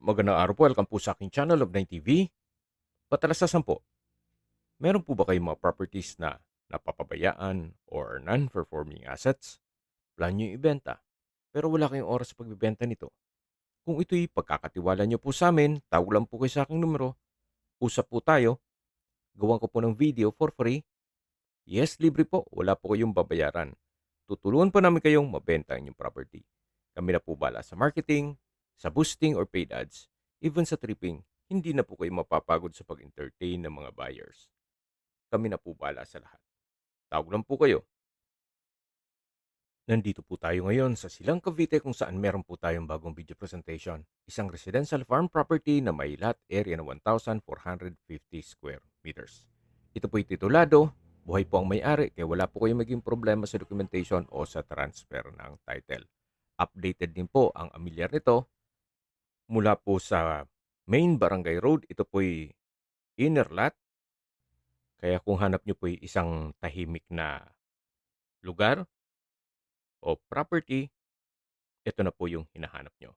Magandang araw po, welcome po sa aking channel of 9TV. Patalasasan po, meron po ba kayong mga properties na napapabayaan or non-performing assets? Plan nyo ibenta, pero wala kayong oras sa pagbibenta nito. Kung ito'y pagkakatiwala nyo po sa amin, tawag lang po kayo sa aking numero, usap po tayo, gawan ko po ng video for free. Yes, libre po, wala po kayong babayaran. Tutulungan po namin kayong mabenta ang inyong property. Kami na po bala sa marketing, sa boosting or paid ads, even sa tripping, hindi na po kayo mapapagod sa pag-entertain ng mga buyers. Kami na po bala sa lahat. Tawag lang po kayo. Nandito po tayo ngayon sa Silang Cavite kung saan meron po tayong bagong video presentation. Isang residential farm property na may lot area na 1,450 square meters. Ito po'y titulado, buhay po ang may-ari kaya wala po kayong maging problema sa documentation o sa transfer ng title. Updated din po ang amilyar nito mula po sa main barangay road. Ito po'y inner lot, kaya kung hanap nyo po'y isang tahimik na lugar o property, ito na po yung hinahanap nyo.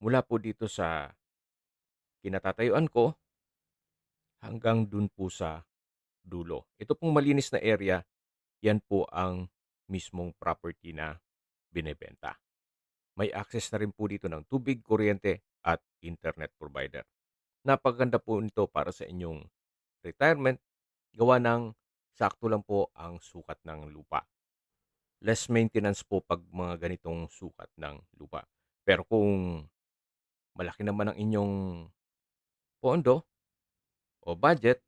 Mula po dito sa kinatatayuan ko hanggang dun po sa dulo. Ito pong malinis na area, yan po ang mismong property na binebenta. May access na rin po dito ng tubig, kuryente at internet provider. Napaganda po nito para sa inyong retirement, gawa ng sakto lang po ang sukat ng lupa. Less maintenance po pag mga ganitong sukat ng lupa. Pero kung malaki naman ang inyong pondo o budget,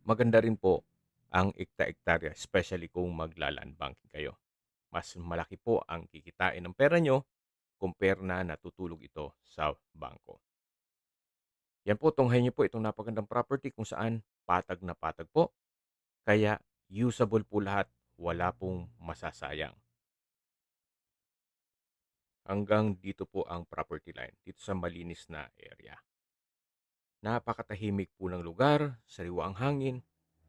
maganda rin po ang ekta-ektarya, especially kung magla-land banking kayo. Mas malaki po ang kikitain ng pera nyo compare na natutulog ito sa bangko. Yan po, tunghayin nyo po itong napagandang property kung saan patag na patag po. Kaya usable po lahat, wala pong masasayang. Hanggang dito po ang property line, dito sa malinis na area. Napakatahimik po ng lugar, sariwa ang hangin,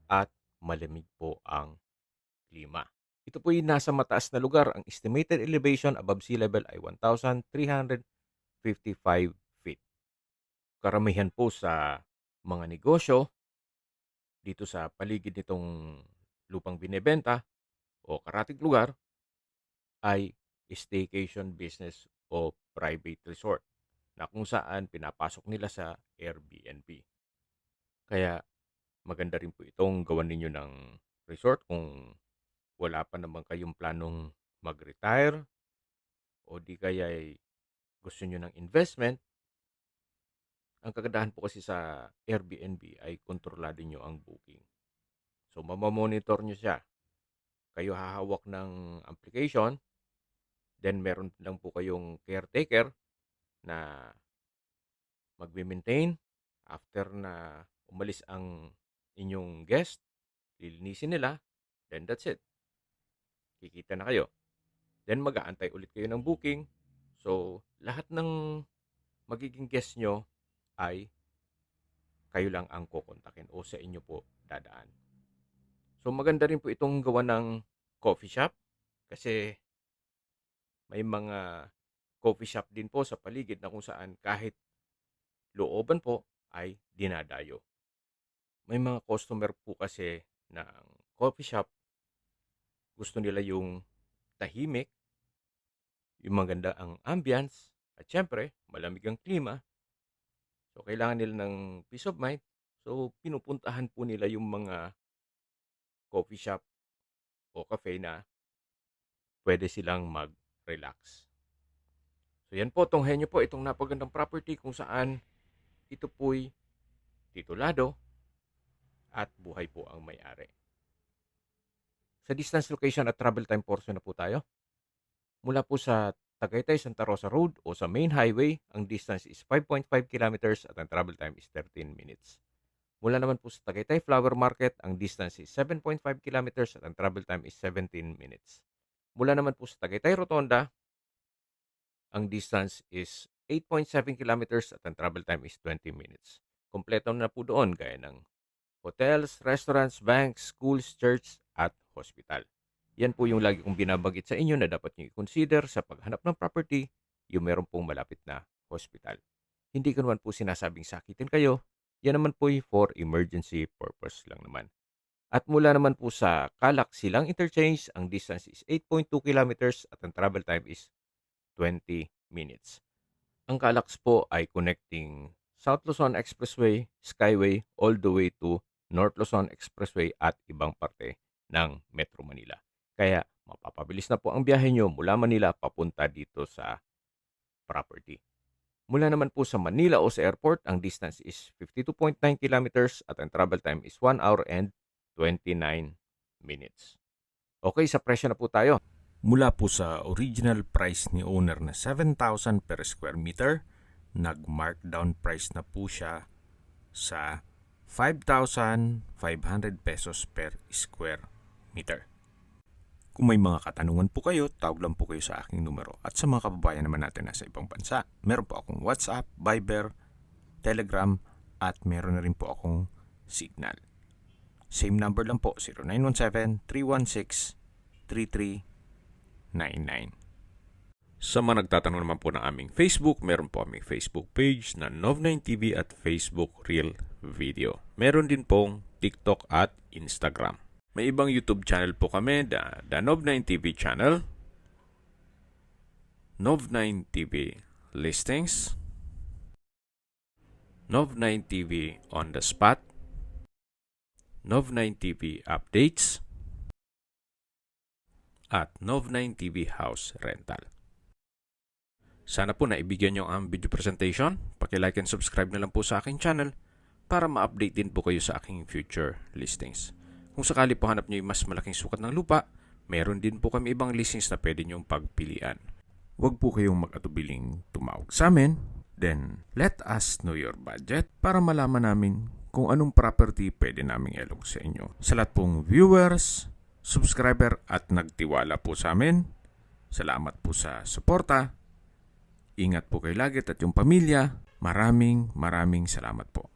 at malamig po ang klima. Ito po yung nasa mataas na lugar. Ang estimated elevation above sea level ay 1,355 feet. Karamihan po sa mga negosyo dito sa paligid nitong lupang binebenta o karatig lugar ay staycation business o private resort na kung saan pinapasok nila sa Airbnb. Kaya maganda rin po itong gawan ninyo ng resort kung wala pa naman kayong planong mag-retire o di kaya ay gusto nyo ng investment. Ang kagandahan po kasi sa Airbnb ay kontrolado nyo ang booking. So, mamamonitor nyo siya. Kayo hahawak ng application, then meron lang po kayong caretaker na magme-maintain. After na umalis ang inyong guest, lilinisin nila, then that's it. Kikita na kayo. Then mag-aantay ulit kayo ng booking. So, lahat ng magiging guest nyo ay kayo lang ang kukontakin o sa inyo po dadaan. So, maganda rin po itong gawa ng coffee shop kasi may mga coffee shop din po sa paligid na kung saan kahit looban po ay dinadayo. May mga customer po kasi ng coffee shop, gusto nila yung tahimik, yung maganda ang ambience, at syempre, malamig ang klima. So, kailangan nila ng peace of mind. So, pinupuntahan po nila yung mga coffee shop o cafe na pwede silang mag-relax. So, yan po, tunghayan nyo po itong napagandang property kung saan ito po'y titulado at buhay po ang may-ari. Sa distance, location at travel time portion na po tayo. Mula po sa Tagaytay Santa Rosa Road o sa main highway, ang distance is 5.5 kilometers at ang travel time is 13 minutes. Mula naman po sa Tagaytay Flower Market, ang distance is 7.5 kilometers at ang travel time is 17 minutes. Mula naman po sa Tagaytay Rotonda, ang distance is 8.7 kilometers at ang travel time is 20 minutes. Kompleto na po doon gaya ng hotels, restaurants, banks, schools, church at hospital. Yan po yung lagi kong binabagit sa inyo na dapat nyo i-consider sa paghanap ng property, yung meron pong malapit na hospital. Hindi ko naman po sinasabing sakitin kayo. Yan naman po for emergency purpose lang naman. At mula naman po sa Calac Silang Interchange, ang distance is 8.2 kilometers at ang travel time is 20 minutes. Ang Calax po ay connecting South Luzon Expressway, Skyway, all the way to North Luzon Expressway at ibang parte ng Metro Manila. Kaya mapapabilis na po ang biyahe nyo mula Manila papunta dito sa property. Mula naman po sa Manila o sa airport, ang distance is 52.9 kilometers at ang travel time is 1 hour and 29 minutes. Okay, sa presyo na po tayo. Mula po sa original price ni owner na 7,000 per square meter, nag-markdown price na po siya sa 5,500 pesos per square meter. Kung may mga katanungan po kayo, tawag lang po kayo sa aking numero. At sa mga kababayan naman natin nasa ibang bansa, meron po akong WhatsApp, Viber, Telegram, at meron na rin po akong Signal. Same number lang po, 0917-316-3399. Sa mga nagtatanong naman po ng aming Facebook, meron po aming Facebook page na Nov9TV at Facebook Real Video. Meron din pong TikTok at Instagram. May ibang YouTube channel po kami, the Nov9TV channel, Nov9TV Listings, Nov9TV On The Spot, Nov9TV Updates, at Nov9TV House Rental. Sana po naibigyan nyo ang video presentation. Paki-like and subscribe na lang po sa aking channel para ma-update din po kayo sa aking future listings. Kung sakali po hanap nyo yung mas malaking sukat ng lupa, meron din po kami ibang listings na pwede nyong pagpilian. Huwag po kayong mag-atubiling tumawag sa amin. Then, let us know your budget para malaman namin kung anong property pwede naming ilog sa inyo. Sa lahat pong viewers, subscriber at nagtiwala po sa amin, salamat po sa suporta. Ingat po kayo lagi at yung pamilya. Maraming salamat po.